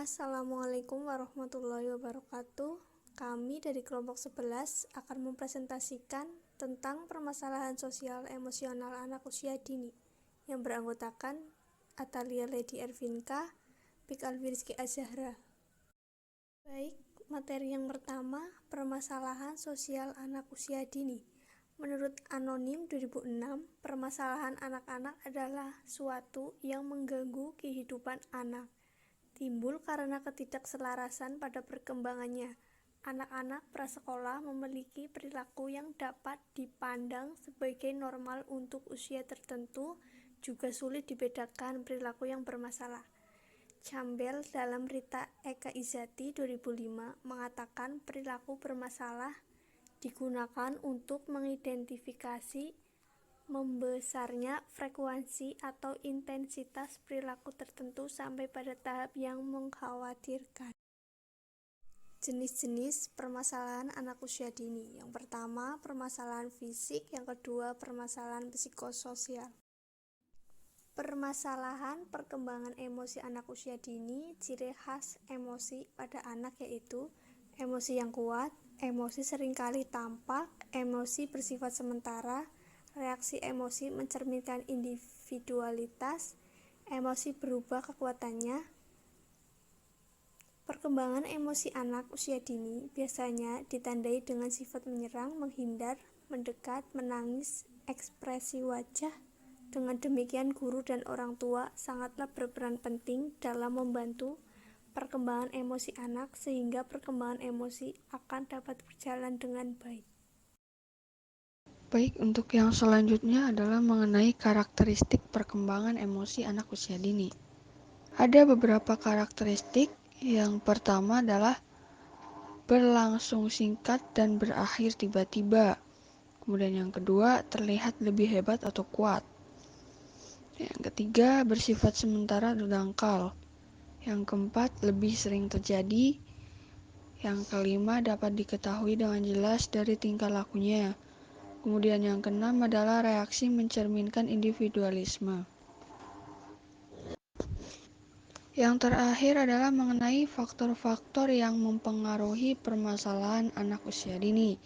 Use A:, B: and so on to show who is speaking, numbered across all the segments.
A: Assalamualaikum warahmatullahi wabarakatuh. Kami dari kelompok 11 akan mempresentasikan tentang permasalahan sosial emosional anak usia dini yang beranggotakan Atalia Lady Ervinka, Pik Alfirizki Azahra. Baik, materi yang pertama, permasalahan sosial anak usia dini. Menurut Anonim 2006, permasalahan anak-anak adalah suatu yang mengganggu kehidupan anak. Timbul karena ketidakselarasan pada perkembangannya. Anak-anak prasekolah memiliki perilaku yang dapat dipandang sebagai normal untuk usia tertentu, juga sulit dibedakan perilaku yang bermasalah. Campbell dalam Rita Eka Izati 2005 mengatakan perilaku bermasalah digunakan untuk mengidentifikasi membesarnya frekuensi atau intensitas perilaku tertentu sampai pada tahap yang mengkhawatirkan. Jenis-jenis permasalahan anak usia dini. Yang pertama, permasalahan fisik. Yang kedua, permasalahan psikososial. Permasalahan perkembangan emosi anak usia dini. Ciri khas emosi pada anak yaitu emosi yang kuat, emosi seringkali tampak, emosi bersifat sementara, reaksi emosi mencerminkan individualitas, emosi berubah kekuatannya. Perkembangan emosi anak usia dini biasanya ditandai dengan sifat menyerang, menghindar, mendekat, menangis, ekspresi wajah. Dengan demikian, guru dan orang tua sangatlah berperan penting dalam membantu perkembangan emosi anak sehingga perkembangan emosi akan dapat berjalan dengan baik.
B: Baik, untuk yang selanjutnya adalah mengenai karakteristik perkembangan emosi anak usia dini. Ada beberapa karakteristik. Yang pertama adalah berlangsung singkat dan berakhir tiba-tiba. Kemudian yang kedua, terlihat lebih hebat atau kuat. Yang ketiga, bersifat sementara atau dangkal. Yang keempat, lebih sering terjadi. Yang kelima, dapat diketahui dengan jelas dari tingkah lakunya. Kemudian yang keenam adalah reaksi mencerminkan individualisme. Yang terakhir adalah mengenai faktor-faktor yang mempengaruhi permasalahan anak usia dini.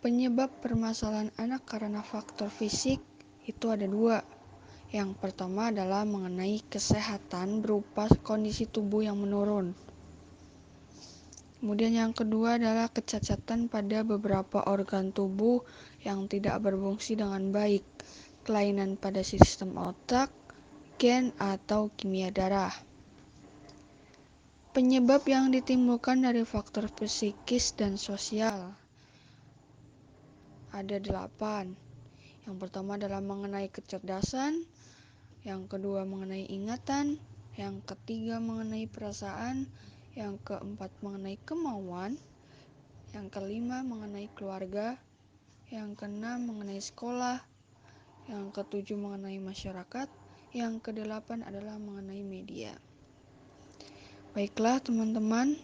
B: Penyebab permasalahan anak karena faktor fisik itu ada dua. Yang pertama adalah mengenai kesehatan berupa kondisi tubuh yang menurun. Kemudian yang kedua adalah kecacatan pada beberapa organ tubuh yang tidak berfungsi dengan baik, kelainan pada sistem otak, gen, atau kimia darah. Penyebab yang ditimbulkan dari faktor psikis dan sosial ada 8. Yang pertama adalah mengenai kecerdasan, yang kedua mengenai ingatan, yang ketiga mengenai perasaan, yang keempat mengenai kemauan, yang kelima mengenai keluarga, yang keenam mengenai sekolah, yang ketujuh mengenai masyarakat, yang kedelapan adalah mengenai media. Baiklah teman-teman,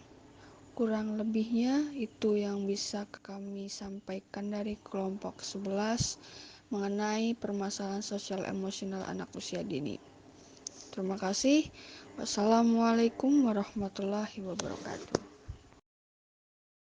B: kurang lebihnya itu yang bisa kami sampaikan dari kelompok 11 mengenai permasalahan sosial emosional anak usia dini. Terima kasih. Wassalamualaikum warahmatullahi wabarakatuh.